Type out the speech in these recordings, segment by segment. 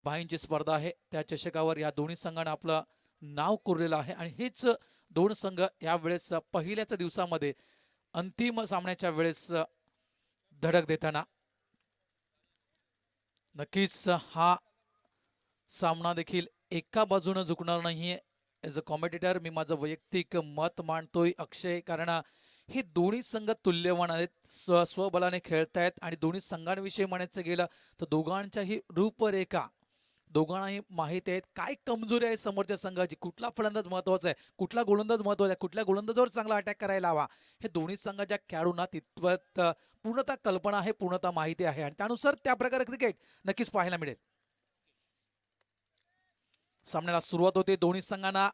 भाईंची स्पर्धा आहे त्या चषकावर या दोन्ही संघांना आपलं नाव कोरलेलं आहे आणि हेच दोन संघ यावेळेस पहिल्याच दिवसामध्ये अंतिम सामन्याच्या वेळेस धडक देताना नक्कीच हा सामना देखील एका बाजूने झुकणार नाहीये. ॲज अ कॉमेंटेटर मी माझं वैयक्तिक मत मांडतोय अक्षय, कारण हे दोन्ही संघ तुल्यवान आहेत, स्वबलाने खेळतायत आणि दोन्ही संघांविषयी म्हणायचं गेलं तर दोघांच्याही रूपरेखा दोघांनाही माहिती आहेत काय कमजोरी आहे समोरच्या संघाची, कुठला फलंदाज महत्वाचा आहे, कुठला गोलंदाज महत्वाचा आहे, कुठल्या गोलंदाजावर चांगला अटॅक करायला हवा, हे दोन्ही संघाच्या खेळाडूंना तितपत पूर्णतः कल्पना आहे, पूर्णतः माहिती आहे आणि त्यानुसार त्या प्रकारे क्रिकेट नक्कीच पाहायला मिळेल. सामन्याला सुरुवात होते. दोन्ही संघांना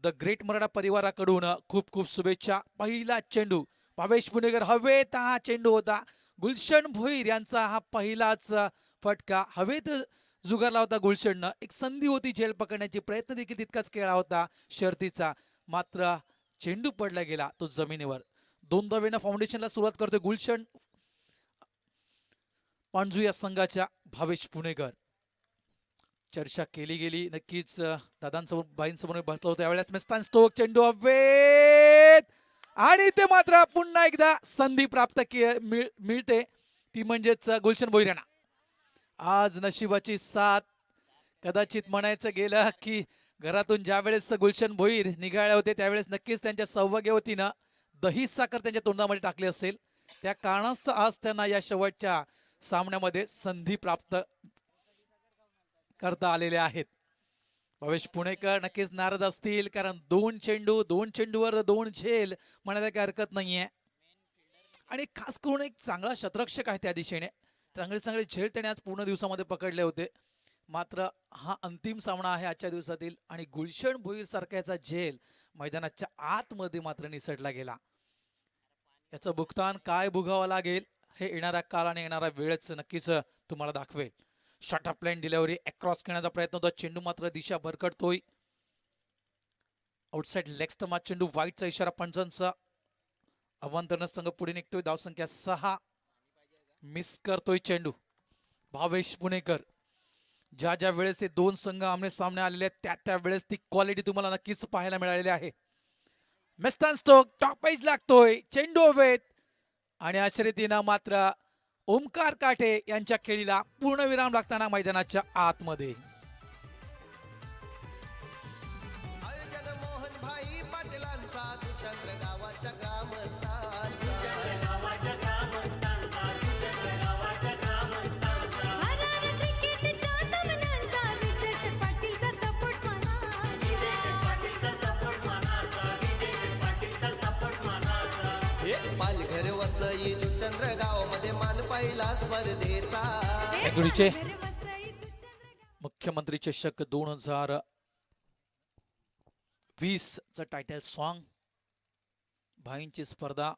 द ग्रेट मराठा परिवाराकडून खूप खूप शुभेच्छा. पहिला चेंडू भावेश पुणेकर हवेत, हा चेंडू होता गुलशन भोईर यांचा, हा पहिलाच फटका हवेत जुगारला होता गुलशननं. एक संधी होती झेल पकडण्याची, प्रयत्न देखील तितकाच केला होता शर्तीचा, मात्र चेंडू पडला गेला तो जमिनीवर. 2 धावेनं फाउंडेशनला सुरुवात करतोय गुलशन पांजू या संघाच्या भावेश पुणेकर. चर्चा केली गेली नक्कीच दादांसमोर बाईंसमोर बसलो होतो त्यावेळेस मिस्तान स्टोक, चेंडू हवेत आणि ते मात्र पुन्हा एकदा संधी प्राप्त मिळते, ती म्हणजेच गुलशन भोईर यांना. आज नशिबाची साथ कदाचित म्हणायचं गेलं की घरातून ज्या वेळेस गुलशन भोईर निघाले होते त्यावेळेस नक्कीच त्यांच्या सौभाग्यवतीनं दही साखर त्यांच्या तोंडामध्ये टाकली असेल, त्या कारणास्तव आज त्यांना या शेवटच्या सामन्यामध्ये संधी प्राप्त करता आलेले आहेत. भावेश पुणेकर नक्कीच नाराज असतील, कारण 2 चेंडूवर 2 झेल म्हणायला काही हरकत नाहीये आणि खास करून एक चांगला शतरक्षक आहे त्या दिशेने, चांगले झेल त्याने आज पूर्ण दिवसामध्ये पकडले होते. मात्र हा अंतिम सामना आहे आजच्या दिवसातील आणि गुलशन भोईर सारख्याचा झेल मैदानाच्या आतमध्ये मात्र निसटला गेला. याचं भुगतान काय भोगावं लागेल हे येणारा काळ आणि येणारा वेळच नक्कीच तुम्हाला दाखवेल. Short of line delivery across करण्याचा प्रयत्न होता, चेंडू मात्र दिशा भरकटतोय. आउटसाइड लेग स्टंप चेंडू, वाईटचा इशारा पंचांचा. अवांतर संघ पुढे निघतोय, धावसंख्या 6. मिस करतोय चेंडू भावेश पुणेकर. ज्या वेळेस हे दोन संघ आमने सामने आलेले आहेत त्या वेळेस ती क्वालिटी तुम्हाला नक्कीच पाहायला मिळालेली आहे. मिस्तान स्टोक टॉप एज लागतोय, चेंडू हवेत आणि आश्चर्यतीनं मात्र ओमकार काठे यांच्या खेळीला पूर्णविराम लागताना मैदानाच्या आतमध्ये. मुख्यमंत्री चषक 2020 च टायटल सॉन्ग, भाईंची स्पर्धा.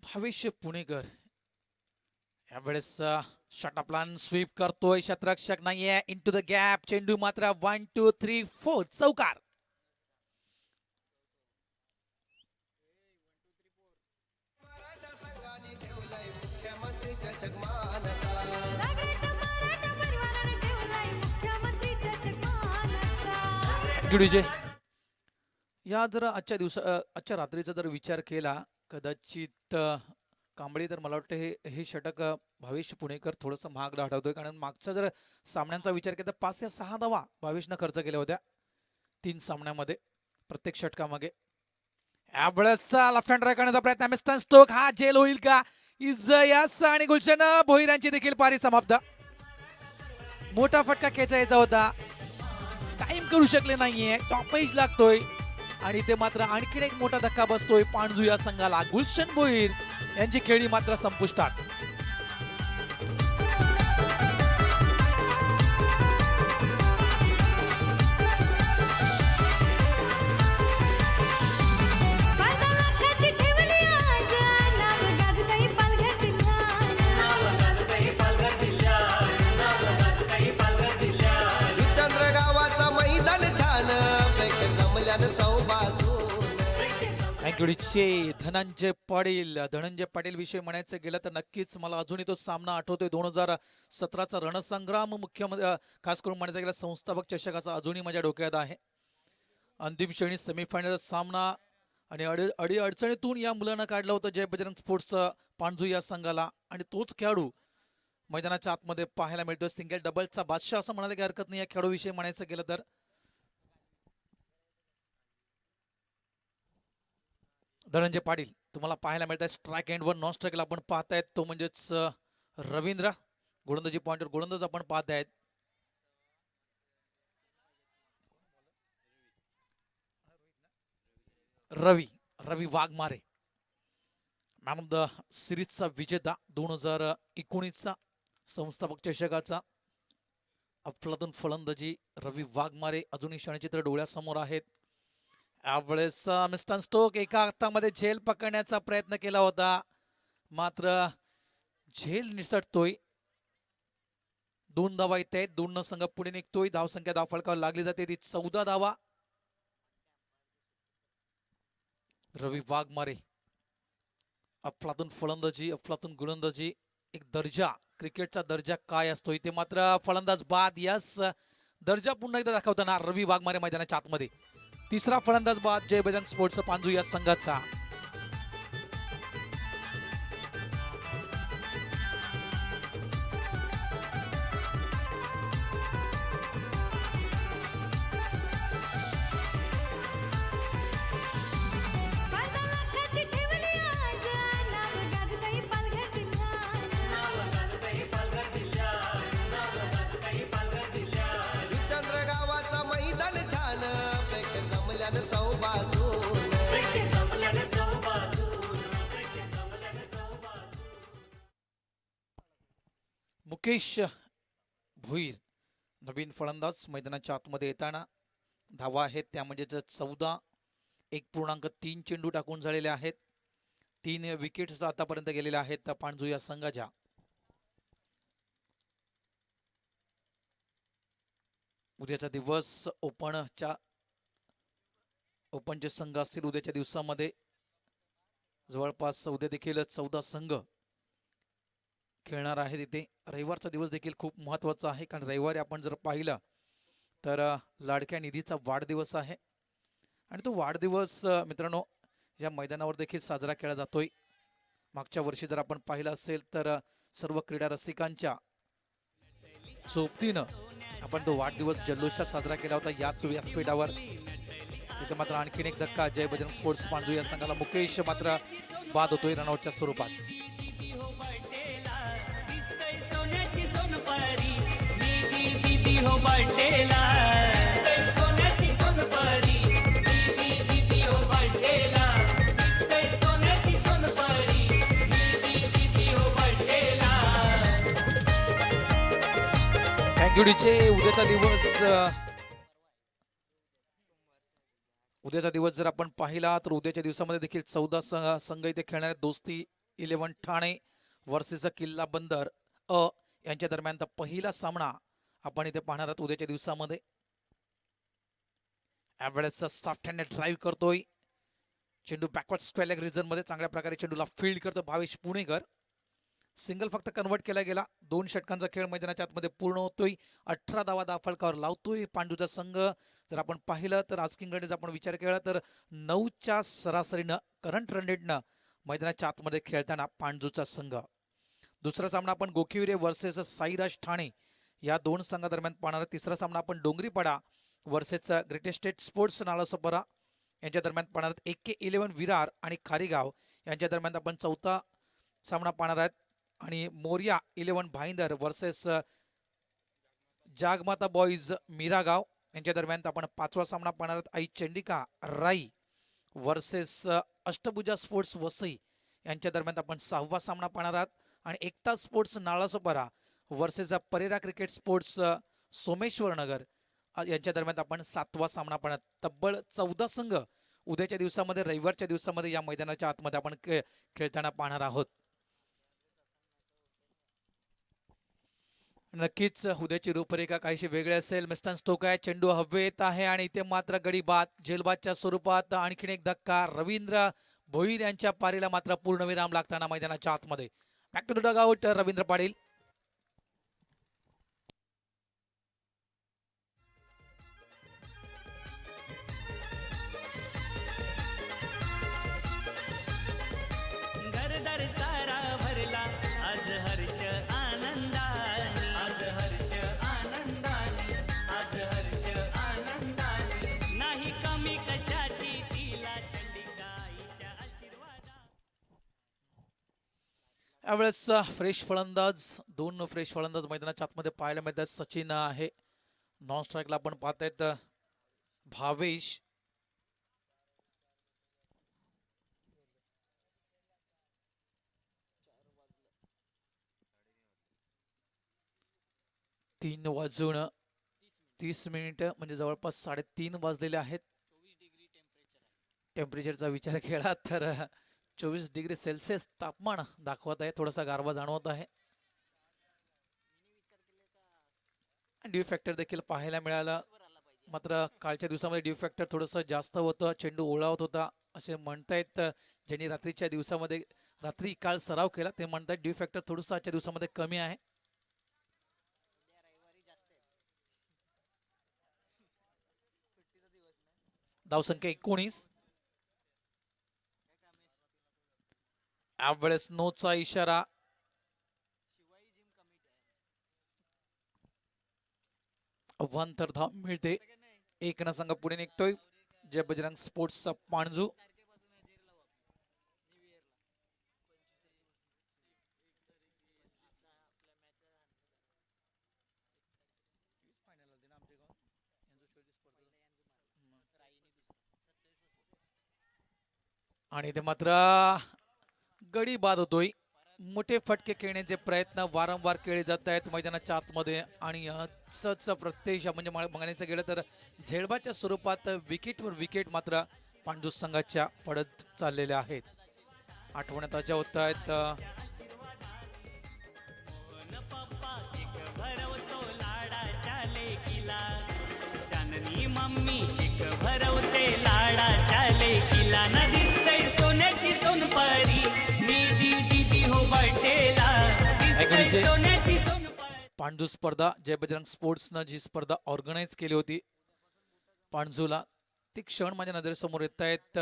भावेश पुणेकर यावेळेस शॉट प्लान स्वीप करतोय, शतरक्षक नाहीये, इनटू द गॅप, चेंडू मात्र 1 2 3 4 चौकार. या जर आजच्या रात्रीचा जर विचार केला कदाचित कांबळे, तर मला वाटतं हे षटक भावेश पुणेकर थोडंसं महाग आठवतोय, कारण मागचा जर सामन्यांचा विचार केला तर 5 या 6 धावा भावेशनं खर्च केल्या होत्या 3 सामन्यामध्ये प्रत्येक षटकामागे. यावेळेस लेफ्ट हँड ड्राइव्ह करण्याचा प्रयत्न, मिस्टर स्टोक, हा जेल होईल का? इजयास आणि गुलशन भोईर यांची देखील पारी समाप्त. मोठा फटका खेचायचा होता, टाइम करू शकले नाहीये, टॉप एज लागतोय आणि ते मात्र आणखीन एक मोठा धक्का बसतोय पांजू या संघाला. गुलशन भोईर यांची खेळी मात्र संपुष्टात. जोडीचे धनंजय पाटील विषयी म्हणायचं गेलं तर नक्कीच मला अजूनही तो सामना आठवतोय. 2017चा रणसंग्राम मुख्यमध्ये खास करून म्हणायचं गेलं संस्थापक चषकाचा अजूनही माझ्या डोक्यात आहे. अंतिम श्रेणी सेमीफायनल सामना आणि अडी अडचणीतून या मुलांना काढलं होतं जय बजरंग स्पोर्ट्स पांजू या संघाला, आणि तोच खेळाडू मैदानाच्या आतमध्ये पाहायला मिळतोय. सिंगल डबलचा बादशाह असं म्हणायला काही हरकत नाही या खेळाडूविषयी म्हणायचं गेलं तर. धनंजय पाटील तुम्हाला पाहायला मिळत आहे स्ट्राईक एंड वन. नॉन स्ट्राईकला आपण पाहतायत तो म्हणजेच रवींद्र. गोलंदाजी पॉइंटवर गोलंदाज आपण पाहतायत. रवी रवी वाघमारे मॅन ऑफ द सिरीजचा विजेता 2019चा संस्थापक चषकाचा. अफलातून फलंदाजी रवी वाघमारे अजूनही क्षणचित्र डोळ्यासमोर आहेत. यावेळेस मिस्टर स्टोक एका हातामध्ये झेल पकडण्याचा प्रयत्न केला होता, मात्र झेल निसटतोय. 2 धावा येत आहेत. 2 संघ पुढे निघतोय. धावसंख्या धावफलकावर लागली जाते ती 14 धावा. रवी वाघमारे अफलातून फलंदाजी अफलातून गोलंदाजी, एक दर्जा, क्रिकेटचा दर्जा काय असतो इथे मात्र फलंदाज बाद. यस, दर्जा पुन्हा एकदा दाखवताना रवी वाघमारे मैदानाच्या आतमध्ये. तिसरा फलंदाज बाद जय बजरंग स्पोर्ट्स पांजू या संघाचा. मुकेश भुईर नवीन फलंदाज मैदानाच्या आतमध्ये येताना. धावा आहेत त्या म्हणजेच 14. 1.3 चेंडू टाकून झालेले आहेत. 3 विकेट्स आतापर्यंत गेलेल्या आहेत पांजू या संघाच्या. उद्याचा दिवस ओपनचे संघ असतील. उद्याच्या दिवसामध्ये जवळपास उद्या देखील 14 संघ खेळणार आहेत इथे. रविवारचा दिवस देखील खूप महत्त्वाचा आहे, कारण रविवारी आपण जर पाहिलं तर लाडक्या निधीचा वाढदिवस आहे, आणि तो वाढदिवस मित्रांनो या मैदानावर देखील साजरा केला जातोय. मागच्या वर्षी जर आपण पाहिलं असेल तर सर्व क्रीडा रसिकांच्या सोबतीनं आपण तो वाढदिवस जल्लोषात साजरा केला होता याच व्यासपीठावर. तिथे मात्र आणखीन एक धक्का जय बजरंग स्पोर्ट्स पांजू या संघाला. मुकेश मात्र बाद होतोय रनआउटच्या स्वरूपात. उद्याचा दिवस जर आपण पाहिला तर उद्याच्या दिवसामध्ये देखील 14 संघ इथे खेळणार आहेत. दोस्ती 11 ठाणे वर्सेस किल्ला बंदर यांच्या दरम्यानचा पहिला सामना आपण इथे पाहणार आहोत उद्याच्या दिवसामध्ये. यावेळेस सॉफ्ट हँड ड्राईव्ह करतोय चेंडू बॅकवर्ड स्क्वेअर लेग रिजन मध्ये चांगल्या प्रकारे चेंडूला फील्ड करतो भावेश पुणेकर. सिंगल फक्त कन्वर्ट केला गेला. 2 षटकांचा खेळ मैदानाच्या आतमध्ये पूर्ण होतोय. 18 धावा धावफलकावर लावतोय पांडूचा संघ. जर आपण पाहिलं तर आजकिंगकडे आपण विचार केला तर 9च्या सरासरीनं करंट रन रेटनं मैदानाच्या आतमध्ये खेळताना पांडूचा संघ. दुसरा सामना आपण गोखिवरे वर्सेस साईराज ठाणे या 2 संघादरम्यान पाहणार. तिसरा सामना आपण Dongripada versus greatest state sports Nalasopara यांच्या दरम्यान पाहणार. AK11 विरार आणि खारीगाव यांच्या दरम्यान आपण चौथा सामना पाहणार आहेत. आणि मोर्या 11 भाईंदर वर्सेस जागमाता बॉईज मीरागाव यांच्या दरम्यान आपण 5वा सामना पाहणार आहोत. आई चंडिका राई वर्सेस अष्टभुजा स्पोर्ट्स वसई यांच्या दरम्यान आपण 6वा सामना पाहणार आहोत. आणि Ekta sports Nalasopara versus Pereira cricket sports Someshwar Nagar यांच्या दरम्यान आपण 7वा सामना पाहणार. तब्बल 14 संघ उद्याच्या दिवसामध्ये रविवारच्या दिवसामध्ये या मैदानाच्या आतमध्ये आपण खेळताना पाहणार आहोत. नक्कीच उद्याची रूपरेखा काहीशी वेगळी असेल. मिस्टर स्टोक आहे, चेंडू हवेत आहे आणि इथे मात्र गडी बाद झेलबादच्या स्वरूपात आणखीन एक धक्का. रवींद्र भोईर यांच्या पारीला मात्र पूर्णविराम लागताना मैदानाच्या आतमध्ये. Back to the dugout Ravindra Patil. घरदार सारा भरला आज हर्ष आनंदाने, आज हर्ष आनंदाने, आज हर्ष आनंदाने. नाही कमी कशाची तिला चंडिकाईच्या आशीर्वादा. यावेळेस फ्रेश फलंदाज, दोन फ्रेश फलंदाज मैदानाच्या आतमध्ये पाहायला मिळतात. सचिन आहे नॉन स्ट्राईकला, आपण पाहतायत भावेश. तीन वाजून 30 म्हणजे जवळपास 3:30 वाजलेले आहेत. टेम्परेचरचा विचार केला तर 24 डिग्री सेल्सिअस तापमान दाखवत आहे. थोडासा गारवा जाणवत आहे. ड्यू फॅक्टर देखील पाहायला मिळाला. मात्र कालच्या दिवसामध्ये ड्यू फॅक्टर थोडंसं जास्त होतं, चेंडू ओळावत होता असे म्हणतायत. ज्यांनी रात्रीच्या दिवसामध्ये रात्री काल सराव केला ते म्हणतायत ड्यू फॅक्टर थोडंसं आजच्या दिवसामध्ये कमी आहे. धावसंख्या 19. यावेळेस नोचा इशारा. वन तर धाव मिळते. एक न संघ पुढे निघतोय. जय बजरंग स्पोर्ट्सचा पाणजू. आणि ते मात्र गडी बाद होतोय. मोठे फटके खेळण्याचे प्रयत्न वारंवार केले जात आहेत मैदानाच्या आतमध्ये आणि असंच प्रत्यक्ष म्हणजे बघायचं गेलं तर झेलबाच्या स्वरूपात विकेटवर विकेट मात्र पांडू संघाच्या पडत चाललेल्या आहेत. आठवण्यात ताज्या होत आहेत. चांदणी मम्मी एक भरवते लाडाच्या लेकीला. ना दिसतय सोन्याची सोनपरी, निधी दिदी हो बटेला, दिसतय सोन्याची सोनपरी. पांडू स्पर्धा जय बजरंग स्पोर्ट्सनं जी स्पर्धा ऑर्गनाईज केली होती पांडूला, ती क्षण माझ्या नजरेसमोर येत आहेत.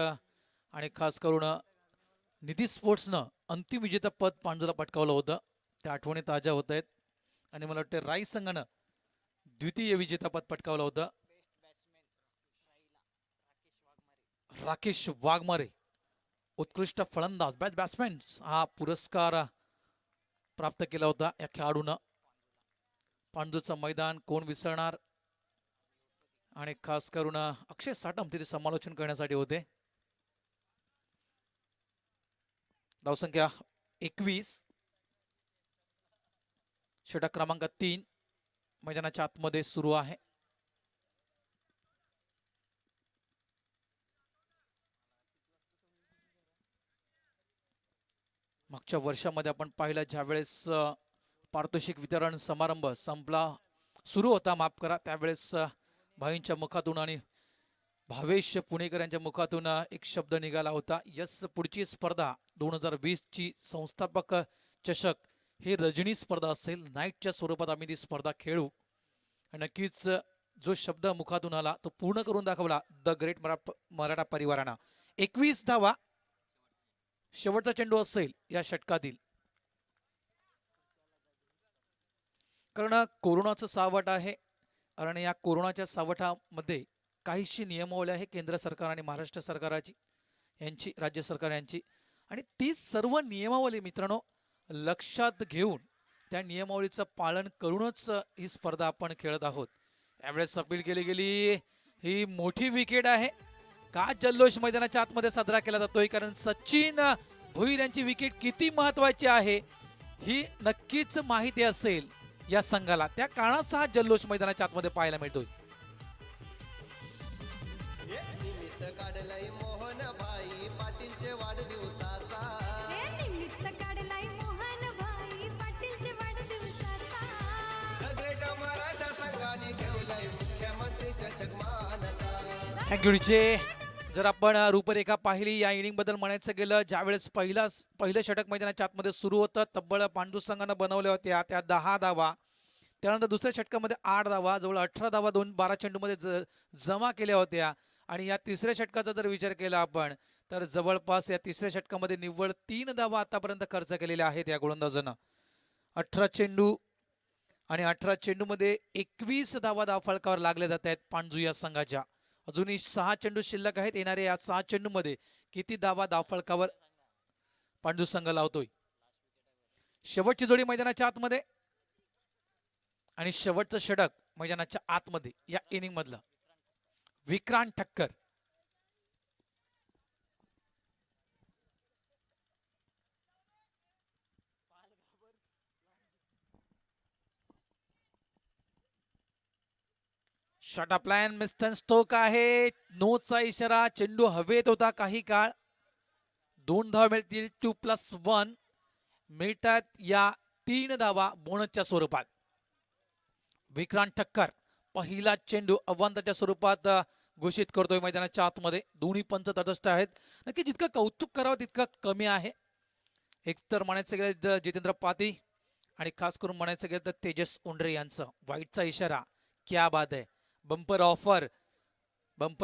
आणि खास करून निधी स्पोर्ट्सनं अंतिम विजेता पद पांडूला पटकावलं होतं. त्या आठवणी ताज्या होत आहेत. आणि मला वाटतं राईस संघानं द्वितीय विजेतापद पटकावलं होतं. राकेश वाघमारे उत्कृष्ट फलंदाज बॅट्समॅन हा पुरस्कार प्राप्त केला होता या खेळाडूनं. पांडूचं मैदान कोण विसरणार. आणि खास करून अक्षय साठम तिथे समालोचन करण्यासाठी होते. धावसंख्या 21. षटक क्रमांक 3 मैदानाच्या आतमध्ये सुरू आहे. मागच्या वर्षामध्ये आपण पाहिलं ज्यावेळेस पारितोषिक वितरण समारंभ सुरू होता, माफ करा, त्यावेळेस भाईंच्या मुखातून आणि भावेश पुणेकर यांच्या मुखातून एक शब्द निघाला होता. यस, पुढची स्पर्धा 2020 ची संस्थापक चषक हे रजनी स्पर्धा असेल. नाईटच्या स्वरूपात आम्ही ती स्पर्धा खेळू. नक्कीच जो शब्द मुखातून आला तो पूर्ण करून दाखवला द ग्रेट मराठा परिवारानं. 21 धावा शेवटचा चेंडू असेल या षटकातील. कारण कोरोनाचं सावट आहे आणि या कोरोनाच्या सावटामध्ये काहीशी नियमावली आहे केंद्र सरकार आणि महाराष्ट्र सरकाराची, यांची, राज्य सरकार यांची. आणि ती सर्व नियमावली मित्रांनो लक्षात घेऊन त्या नियमावलीचं पालन करूनच ही स्पर्धा आपण खेळत आहोत. यावेळेस अपील केली गेली. ही मोठी विकेट आहे. का जल्लोष मैदानाच्या आतमध्ये साजरा केला जातोय, कारण सचिन भोईर यांची विकेट किती महत्वाची आहे ही नक्कीच माहिती असेल या संघाला. त्या कारणाचा हा जल्लोष मैदानाच्या आतमध्ये पाहायला मिळतोय. Thank you DJ. जर आपण रूपरेखा पाहिली या इनिंग बद्दल म्हणायचं गेलं, ज्यावेळेस पहिलं षटक मैदानाच्या आतमध्ये सुरू होतं, तब्बल पांडू संघानं बनवल्या होत्या त्या 10 धावा. त्यानंतर दुसऱ्या षटकामध्ये 8 धावा, जवळ 18 धावा 12 चेंडूमध्ये जमा केल्या होत्या. आणि या तिसऱ्या षटकाचा जर विचार केला आपण, तर जवळपास या तिसऱ्या षटकामध्ये निव्वळ 3 धावा आतापर्यंत खर्च केलेल्या आहेत या गोलंदाजानं. 18 चेंडू आणि 18 चेंडूमध्ये 21 धावा धावफलकावर लागल्या जात आहेत पांजू या संघाच्या. अजूनही 6 चेंडू शिल्लक आहेत. येणाऱ्या या 6 चेंडूमध्ये किती धावा धावफलकावर पांडू संघ लावतोय. शेवटची जोडी मैदानाच्या आतमध्ये आणि शेवटचं षटक मैदानाच्या आतमध्ये या इनिंग मधलं. Vikrant Thakkar. Shot plan mister Stoke आहे. नोचा इशारा. चेंडू हवेत होता काही काळ. 2 धावा मिळतील. 2+1 मिळतात या 3 धावा बोनसच्या स्वरूपात. विक्रांत ठक्कर पहिला चेंडू अव्वंताच्या स्वरूपात घोषित करतोय मैदानाच्या आतमध्ये. दोन्ही पंच तटस्थ आहेत. नक्की जितकं कौतुक करावं तितकं कमी आहे. एक तर म्हणायचं गेलं तर जितेंद्र पाती आणि खास करून म्हणायचं गेलं तर तेजस उंडरे यांचं. वाईटचा इशारा. क्या बात आहे. बंपर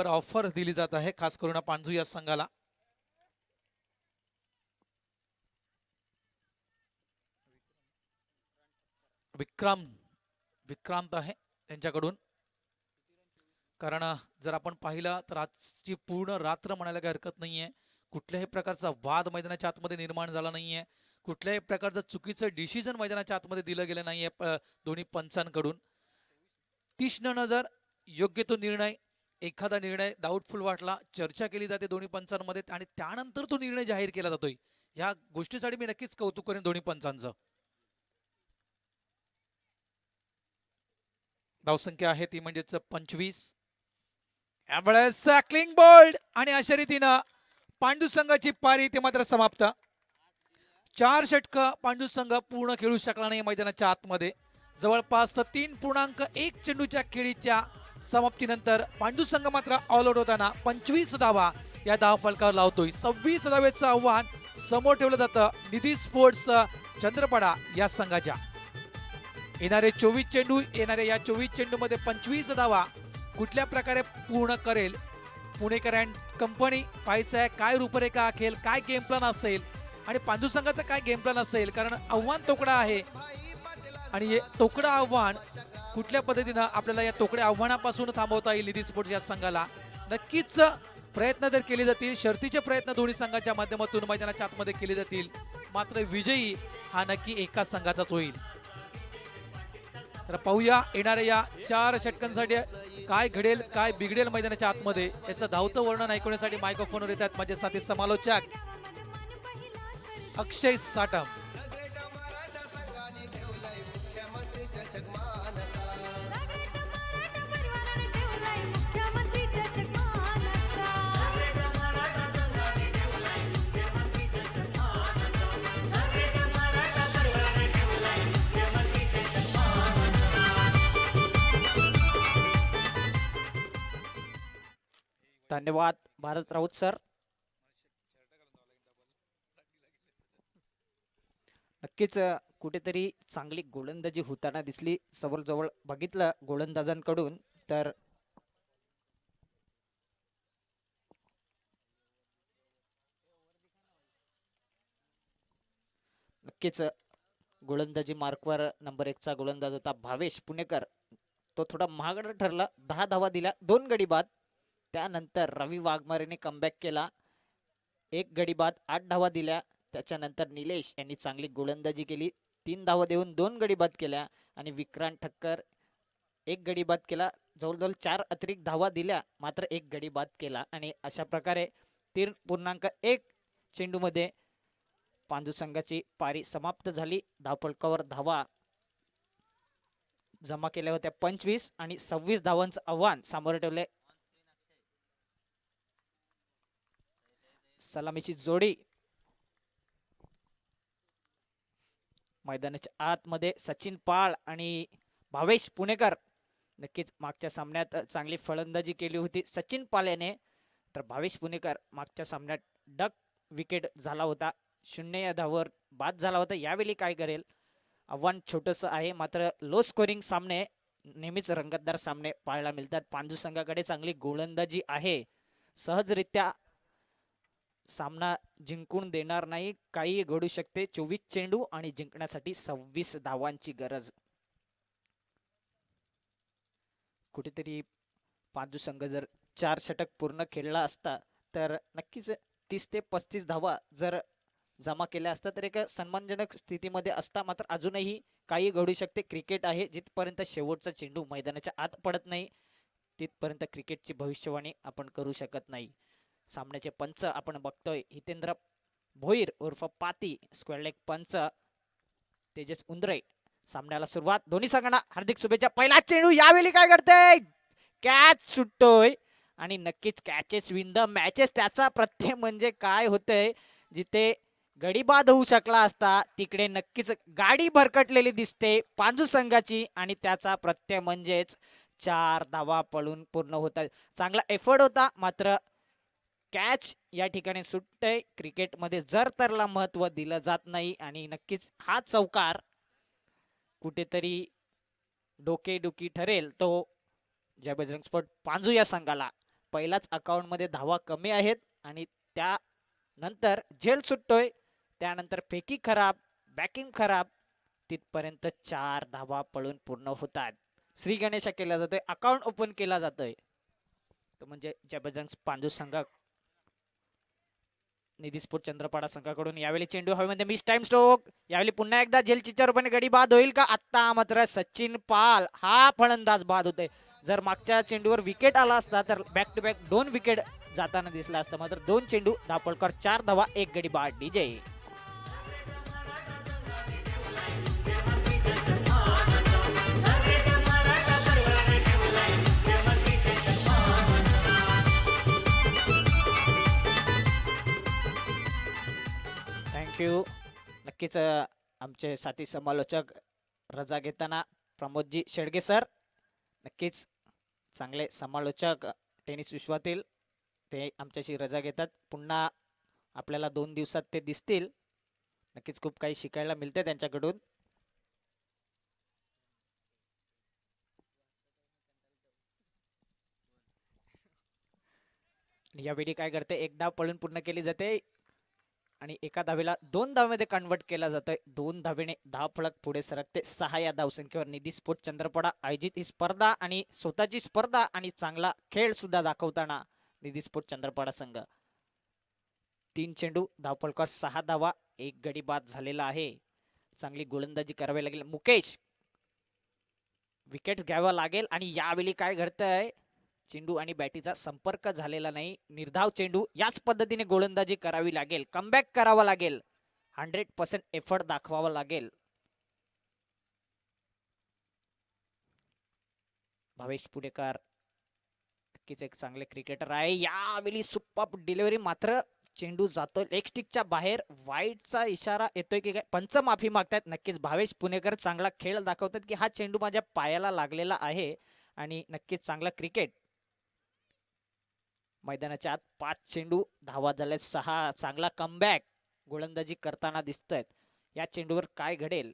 ऑफर दिली जात आहे खास करून पांजू या संघाला. विक्रांत आहे त्यांच्याकडून. कारण जर आपण पाहिलं तर आजची पूर्ण रात्र म्हणायला काही हरकत नाहीये. कुठल्याही प्रकारचा वाद मैदानाच्या आतमध्ये निर्माण झाला नाहीये. कुठल्याही प्रकारचं चुकीचं डिसिजन मैदानाच्या आतमध्ये दिलं गेलं नाहीये दोन्ही पंचांकडून. तीक्ष्ण नजर, योग्य तो निर्णय. एखादा निर्णय डाऊटफुल वाटला, चर्चा केली जाते दोन्ही पंचांमध्ये आणि त्यानंतर तो निर्णय जाहीर केला जातोय. या गोष्टीसाठी मी नक्कीच कौतुक करेन दोन्ही पंचांचं. धावसंख्या आहे ती म्हणजेच 25. यावेळेस सॅकलिंग बोल्ड आणि अशा रीतीनं पांडू संघाची पारी ते मात्र समाप्त. 4 षटकं पांडू संघ पूर्ण खेळू शकला नाही मैदानाच्या आतमध्ये. जवळपास 3.1 चेंडूच्या खेळीच्या समाप्तीनंतर पांडू संघ मात्र ऑल आउट होताना 25 धावा या धावफलकावर लावतोय. 26 धावेचं आव्हान समोर ठेवलं जातं निधी स्पोर्ट्स चंद्रपडा या संघाच्या. येणारे 24 चेंडूमध्ये 25 धावा कुठल्या प्रकारे पूर्ण करेल पुणेकर कंपनी. पाहायचं आहे काय रूपरेखा आखेल, काय गेम प्लॅन असेल आणि पांडू संघाचा काय गेम प्लॅन असेल. कारण आव्हान तोकडा आहे आणि हे तोकडा आव्हान कुठल्या पद्धतीनं आपल्याला या तोकड्या आव्हानापासून थांबवता येईल निधी स्पोर्ट्स या संघाला. नक्कीच प्रयत्न तर केले जातील. शर्तीचे प्रयत्न दोन्ही संघाच्या माध्यमातून मैदानाच्या आतमध्ये केले जातील. मात्र विजयी हा नक्की एका संघाचाच होईल. तर पाहूया येणाऱ्या या 4 षटकांसाठी काय घडेल काय बिघडेल मैदानाच्या आतमध्ये. याचं धावतं वर्णन ऐकण्यासाठी मायक्रोफोनवर येतात माझे साथी समालोचक अक्षय साटम. धन्यवाद भारत राऊत सर. नक्कीच कुठेतरी चांगली गोलंदाजी होताना दिसली. जवळ बघितलं गोलंदाजांकडून तर नक्कीच गोलंदाजी मार्कवर नंबर 1 चा गोलंदाज होता भावेश पुणेकर. तो थोडा महागडा ठरला. 10 धावा दिल्या, 2 गडी बाद. त्यानंतर रवी वाघमारेने कमबॅक केला. 1 गडी बाद, 8 धावा दिल्या. त्याच्यानंतर निलेश यांनी चांगली गोलंदाजी केली. 3 धावा देऊन 2 गडी बाद केल्या आणि विक्रांत ठक्कर 1 गडी बाद केला. जवळजवळ 4 अतिरिक्त धावा दिल्या, मात्र 1 गडी बाद केला आणि अशा प्रकारे 3.1 चेंडूमध्ये पांजू संघाची पारी समाप्त झाली. धावफलकावर धावा जमा केल्या होत्या 25 आणि 26 धावांचं आव्हान समोर ठेवले. सलामीची जोडी मैदानाच्या आतमध्ये सचिन पाळ आणि भावेश पुणेकर नक्कीच मागच्या सामन्यात चांगली फलंदाजी केली होती सचिन पाल याने. तर भावेश पुणेकर मागच्या सामन्यात डक विकेट झाला होता, 0 या धावावर बाद झाला होता. यावेळी काय करेल, आव्हान छोटंसं आहे, मात्र लो स्कोरिंग सामने नेहमीच रंगतदार सामने पाहायला मिळतात. पांजू संघाकडे चांगली गोलंदाजी आहे, सहजरित्या सामना जिंकून देणार नाही, काही घडू शकते. 24 चेंडू आणि जिंकण्यासाठी 26 धावांची गरज. कुठेतरी पांजू संघ जर 4 षटक पूर्ण खेळला असता तर नक्कीच 30 ते 35 धावा जर जमा केल्या असता तर एक सन्मानजनक स्थितीमध्ये असता. मात्र अजूनही काही घडू शकते. क्रिकेट आहे, जिथपर्यंत शेवटचा चेंडू मैदानाच्या आत पडत नाही तिथपर्यंत क्रिकेटची भविष्यवाणी आपण करू शकत नाही. सामन्याचे पंच आपण बघतोय, हितेंद्र भोईर उर्फ पाती, स्क्वेअर लेग पंच तेजस उंद्रे. सामन्याला सुरुवात, दोन्ही संघांना हार्दिक शुभेच्छा. पहिला चेंडू, यावेळी काय करते, कॅच सुटतोय आणि नक्कीच कॅचेस विन द मॅचेस. त्याचा प्रत्यय म्हणजे काय होतंय, जिथे गडी बाद होऊ शकला असता तिकडे नक्कीच गाडी भरकटलेली दिसते पांजू संघाची आणि त्याचा प्रत्यय म्हणजेच 4 धावा पळून पूर्ण होतात. चांगला एफर्ट होता, मात्र कॅच या ठिकाणी सुटतंय. क्रिकेटमध्ये जर तरला महत्व दिलं जात नाही आणि नक्कीच हा चौकार कुठेतरी डोकेदुखी ठरेल. तो जय बजरंग स्पोर्ट पांजू या संघाला पहिलाच अकाउंट मध्ये धावा कमी आहेत आणि त्यानंतर झेल सुटतोय, त्यानंतर फेकी खराब, बॅकिंग खराब, तिथपर्यंत 4 धावा पळून पूर्ण होतात. श्री गणेशा केला जातोय, अकाउंट ओपन केला जातोय. तो म्हणजे जय बजरंग पांजू संघ निधी स्पोर्ट चंद्रपाडा संघाकडून. यावेळी चेंडू हवेमध्ये मिस टाइम स्ट्रोक, यावेळी पुन्हा एकदा झेलचीच्या रूपाने गडी बाद होईल का. आता मात्र सचिन पाल हा फलंदाज बाद होते. जर मागच्या चेंडूवर विकेट आला असता तर बॅक टू बॅक 2 विकेट जाताना दिसला असता. मात्र 2 चेंडू धापळकर, 4 धावा, 1 गडी बाद. DJ thank you. नक्कीच आमचे साथी समालोचक रजा घेताना प्रमोदजी शेडगे सर, नक्कीच चांगले समालोचक टेनिस विश्वातील, ते आमच्याशी रजा घेतात. पुन्हा आपल्याला 2 दिवसात ते दिसतील. नक्कीच खूप काही शिकायला मिळते त्यांच्याकडून. यावेळी काय करते, एक धाव पळून पूर्ण केली जाते आणि एका धावेला 2 धावेमध्ये कन्वर्ट केला जातोय. 2 धावेने धाव फलक पुढे सरकते. 6 या धावसंख्येवर निधी स्पोर्ट चंद्रपाडा आयोजित ही स्पर्धा आणि स्वतःची स्पर्धा आणि चांगला खेळ सुद्धा दाखवताना निधी स्पोर्ट चंद्रपाडा संघ. 3 चेंडू, धावफलकावर 6 धावा, 1 गडी बाद झालेला आहे. चांगली गोलंदाजी करावी लागेल. मुकेश विकेट घ्यावा लागेल आणि यावेळी काय घडतंय, चेंडू आणि बॅटीचा संपर्क झालेला नाही. निर्धाव चेंडू, याच पद्धतीने गोलंदाजी करावी लागेल, कमबॅक करावा लागेल, 100% एफर्ट दाखवावा लागेल. भावेश पुणेकर नक्कीच एक चांगले क्रिकेटर आहे. यावेळी सुपर डिलिव्हरी, मात्र चेंडू जातोय लेग स्टिकच्या बाहेर. वाईटचा इशारा येतोय की काय, पंच माफी मागतात. नक्कीच भावेश पुणेकर चांगला खेळ दाखवतात की हा चेंडू माझ्या पायाला लागलेला आहे आणि नक्कीच चांगला क्रिकेट. मैदानाच्या आत 5 चेंडू, धावा झाल्यात 6. चांगला कमबॅक गोलंदाजी करताना दिसतोय. या चेंडूवर काय घडेल,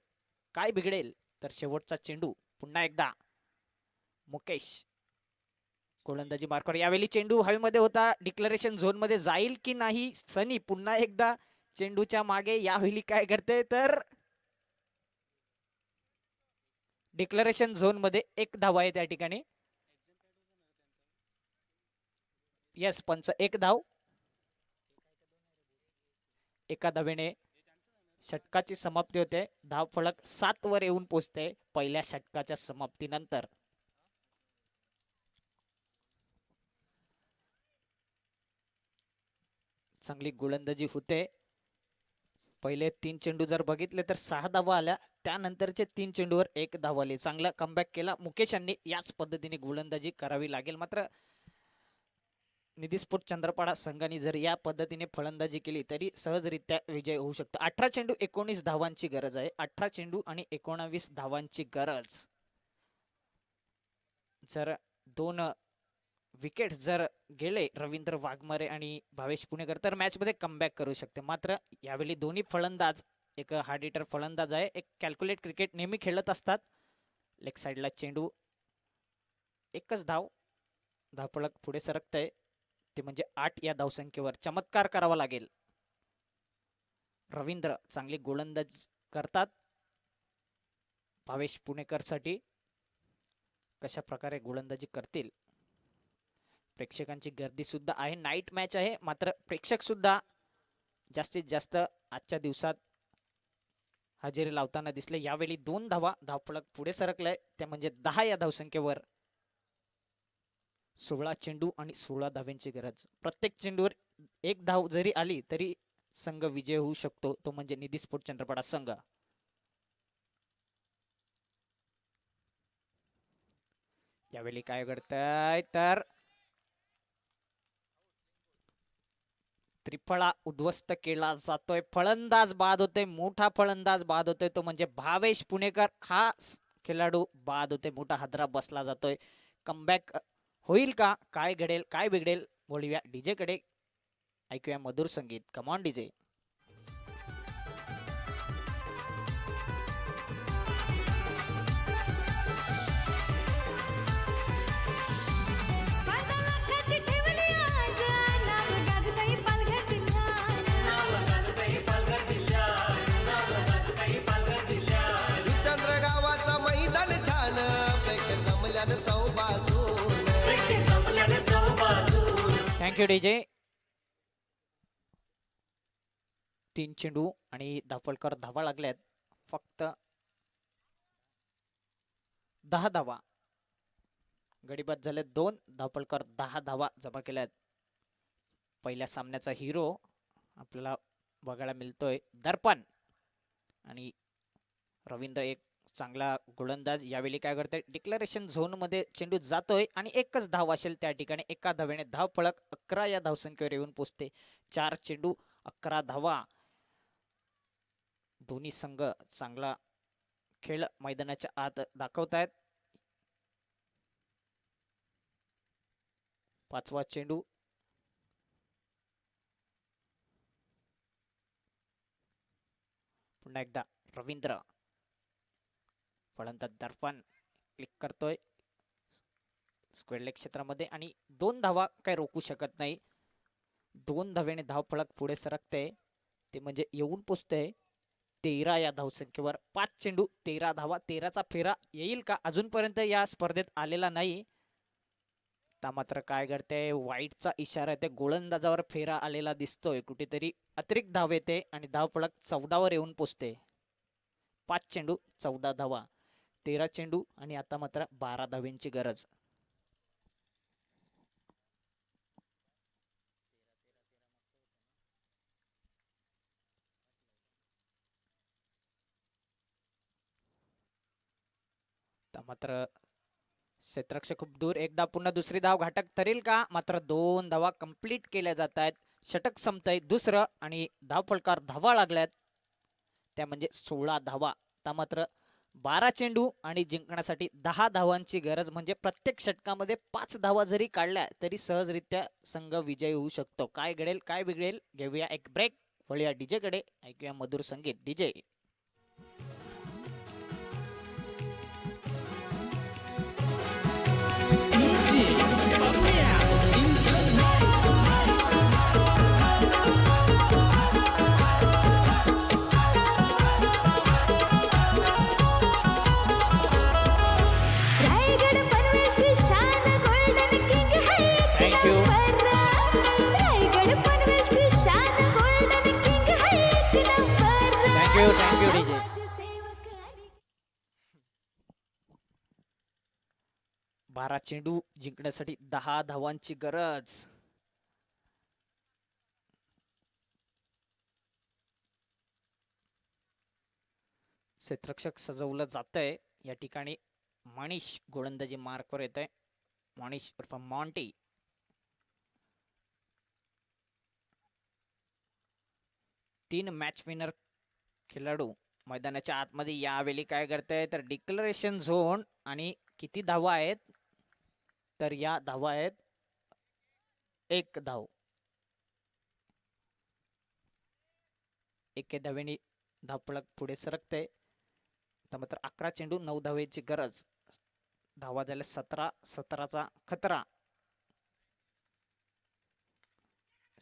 काय बिघडेल, तर शेवटचा चेंडू पुन्हा एकदा मुकेश गोलंदाजी मार्कवर. यावेळी चेंडू हवेमध्ये होता, डिक्लेरेशन झोन मध्ये जाईल की नाही. सनी पुन्हा एकदा चेंडूच्या मागे. यावेळी काय करते, तर डिक्लेरेशन झोन मध्ये 1 धावा आहे त्या ठिकाणी. यस पंच, 1 धाव. एका धावेने षटकाची समाप्ती होते. धाव फलक 7 वर येऊन पोहोचते पहिल्या षटकाच्या समाप्तीनंतर. चांगली गोलंदाजी होते. पहिले 3 चेंडू जर बघितले तर 6 धावा आल्या, त्यानंतरचे 3 चेंडूवर 1 धाव आली. चांगला कमबॅक केला मुकेश यांनी. याच पद्धतीने गोलंदाजी करावी लागेल. मात्र निधी स्पोर्ट चंद्रपाडा संघाने जर या पद्धतीने फलंदाजी केली तरी सहजरित्या विजय होऊ शकतो. 18 चेंडू 19 धावांची गरज आहे. 18 चेंडू आणि 19 धावांची गरज. जर 2 विकेट जर गेले रवींद्र वाघमारे आणि भावेश पुणेकर तर मॅचमध्ये कमबॅक करू शकते. मात्र यावेळी दोन्ही फलंदाज, एक हार्ड हिटर फलंदाज आहे, एक कॅल्क्युलेट क्रिकेट नेहमी खेळत असतात. लेग साईडला चेंडू, एकच धावफलक पुढे सरकतंय, ते म्हणजे 8 या धावसंख्येवर चमत्कार करावा लागेल. रवींद्र चांगली गोलंदाज करतात. भावेश पुणेकरसाठी कशा प्रकारे गोलंदाजी करतील. प्रेक्षकांची गर्दी सुद्धा आहे, नाईट मॅच आहे, मात्र प्रेक्षक सुद्धा जास्तीत जास्त आजच्या दिवसात हजेरी लावताना दिसले. यावेळी 2 धावफलक पुढे सरकलाय, त्या म्हणजे 10 या धावसंख्येवर. 16 चेंडू आणि 16 धाव्यांची गरज. प्रत्येक चेंडूवर 1 धाव जरी आली तरी संघ विजय होऊ शकतो, तो म्हणजे निधी स्पोर्ट चंद्रपाडा संघ. यावेळी काय घडतंय तर त्रिफळा उद्ध्वस्त केला जातोय, फलंदाज बाद होते, मोठा फलंदाज बाद होतोय, तो म्हणजे भावेश पुणेकर हा खेळाडू बाद होते. मोठा हादरा बसला जातोय. कमबॅक होईल का, काय घडेल, काय बिघडेल, बोलूया डीजे कडे, ऐकूया मधुर संगीत. Come on DJ. चंद्र गावाचा मैदान छान, प्रेक्षक जमल्यानं चौबाजून. Thank you DJ. 3 चेंडू आणि धावफलकर धावा लागल्यात. फक्त 10 धावा. गडीबाद झाले 2 धावफलकर 10 धावा जमा केल्यात. पहिल्या सामन्याचा हिरो आपल्याला बघायला मिळतोय दर्पण, आणि रवींद्र एक चांगला गोलंदाज. यावेळी काय करतोय, डिक्लेरेशन झोन मध्ये चेंडू जातोय आणि एकच धाव असेल त्या ठिकाणी. एका धावेने धावफलक 11 या धावसंख्येवर येऊन पोचते. 4 चेंडू 11 धावा. दोन्ही संघ चांगला खेळ मैदानाच्या आत दाखवतायत. 5वा चेंडू, पुन्हा एकदा रवींद्र. फलंदाज दर्पण क्लिक करतोय स्क्वेअर लेग क्षेत्रामध्ये आणि 2 धावा काय रोखू शकत नाही. 2 धावेने धावफलक पुढे सरकते, ते म्हणजे येऊन पोचते 13 या धावसंख्येवर. 5 चेंडू 13 धावा. 13चा फेरा येईल का, अजूनपर्यंत या स्पर्धेत आलेला नाही. आता मात्र काय घडते, वाईटचा इशारा येते, गोलंदाजावर फेरा आलेला दिसतोय. कुठेतरी अतिरिक्त धाव येते आणि धावफलक 14 वर येऊन पोचते. 5 चेंडू 14 धावा. 13 चेंडू आणि आता मात्र 12 धाव्यांची गरज. मात्र क्षेत्ररक्षक खूप दूर. एकदा पुन्हा दुसरी धाव घाटक ठरेल का, मात्र 2 धावा कंप्लीट केल्या जात आहेत. षटक संपतंय दुसरं आणि धावफलकार धावा लागल्यात, त्या म्हणजे 16 धावा. आता मात्र 12 चेंडू आणि जिंकण्यासाठी 10 धावांची गरज. म्हणजे प्रत्येक षटकामध्ये 5 धावा जरी काढल्या तरी सहजरित्या संघ विजयी होऊ शकतो. काय घडेल, काय बिघडेल, घेऊया एक ब्रेक, वळूया डीजे कडे, ऐकूया मधुर संगीत. डीजे. Thank you DJ. 12 चेंडू जिंकण्यासाठी 10 धावांची गरज. क्षेत्ररक्षक सजवलं जातंय या ठिकाणी. मनीष गोलंदाजी मार्कवर येत आहे. मनीष उर्फ मॉन्टी. तीन मॅच विनर खेळाडू मैदानाच्या आतमध्ये. यावेळी काय करताय तर डिक्लेरेशन झोन आणि किती धावा आहेत तर या धावा आहेत 1 धाव. एके धावेने धावफलक पुढे सरकते. तर मात्र 11 चेंडू 9 धावेची गरज. धावा झाल्या 17. 17चा खतरा.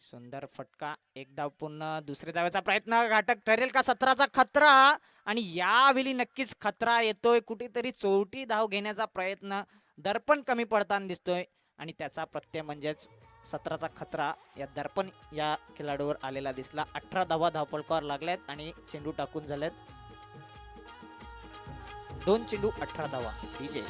सुंदर फटका. एक धाव पुन्हा दुसऱ्या धावेचा प्रयत्न घातक ठरेल का? 17चा खतरा. आणि यावेळी नक्कीच खतरा येतोय. कुठेतरी चौथी धाव घेण्याचा प्रयत्न दर्पण कमी पडताना दिसतोय आणि त्याचा प्रत्यय म्हणजेच 17चा खतरा या दर्पण या खेळाडूवर आलेला दिसला. 18 धावा धावफलकावर लागल्यात आणि चेंडू टाकून झाल्यात 2 चेंडू 18 धावा. DJ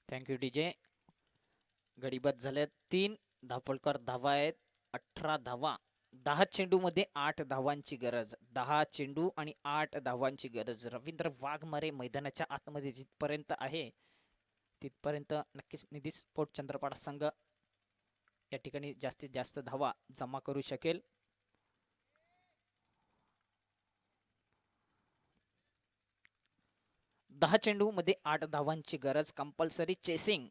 thank you DJ. गडीबाद झाल्यात 3 धावफलकावर धावा आहेत 18 धावा. 10 चेंडू मध्ये 8 धावांची गरज. 10 चेंडू आणि 8 धावांची गरज. रवींद्र वाघमारे मैदानाच्या आतमध्ये जिथपर्यंत आहे तिथपर्यंत नक्कीच निधी स्पोर्ट चंद्रपाडा संघ या ठिकाणी जास्तीत जास्त धावा जमा करू शकेल. दहा चेंडू मध्ये 8 धावांची गरज. Compulsory chasing.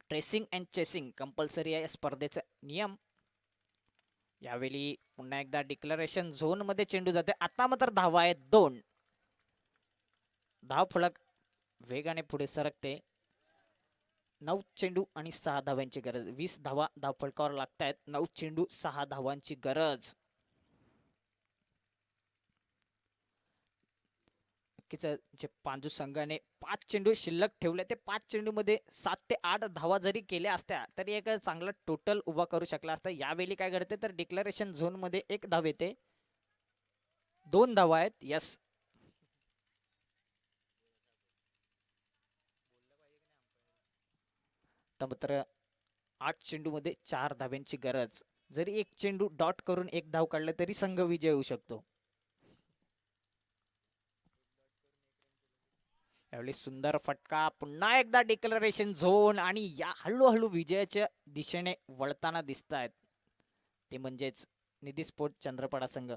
Tracing and chasing compulsory आहे स्पर्धेचा नियम. यावेळी पुन्हा एकदा डिक्लरेशन झोन मध्ये चेंडू जाते. आता मात्र धावा आहेत 2. धाव फलक वेगाने पुढे सरकते. 9 चेंडू आणि 6 धावांची गरज. 20 धावा धाव फलकावर लागतायत. 9 चेंडू 6 धावांची गरज. जे पांजू संघाने 5 चेंडू शिल्लक ठेवले ते 5 चेंडू मध्ये 7 ते 8 धावा जरी केल्या असत्या तरी एक चांगला टोटल उभा करू शकला असता. यावेळी काय घडते तर डिक्लरेशन झोन मध्ये 1 धाव येते. 2 धावा आहेत. यस मात्र 8 चेंडू मध्ये 4 धाव्यांची गरज. जरी एक चेंडू डॉट करून 1 धाव काढला तरी संघ विजय होऊ शकतो. यावेळी सुंदर फटका. पुन्हा एकदा डिक्लरेशन झोन आणि या हळूहळू विजयाच्या दिशेने वळताना दिसत आहेत ते म्हणजेच निधी स्पोर्ट चंद्रपाडा संघ.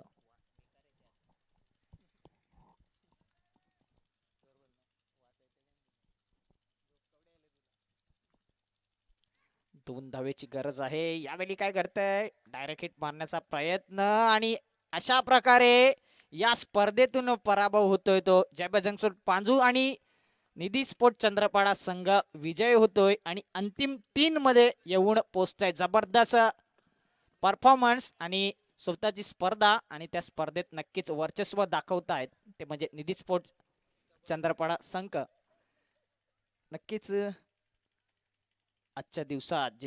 दोन धावेची गरज आहे. यावेळी काय करतंय डायरेक्ट हिट मारण्याचा प्रयत्न आणि अशा प्रकारे या स्पर्धेतून पराभव होतोय तो जयबजरंग पांजू आणि निधी स्पोर्ट चंद्रपाडा संघ विजय होतोय आणि अंतिम 3 मध्ये येऊन पोहोचतोय. जबरदस्त परफॉर्मन्स आणि स्वतःची स्पर्धा आणि त्या स्पर्धेत नक्कीच वर्चस्व दाखवतायत ते म्हणजे निधी स्पोर्ट चंद्रपाडा संघ. नक्कीच आजच्या दिवसात जे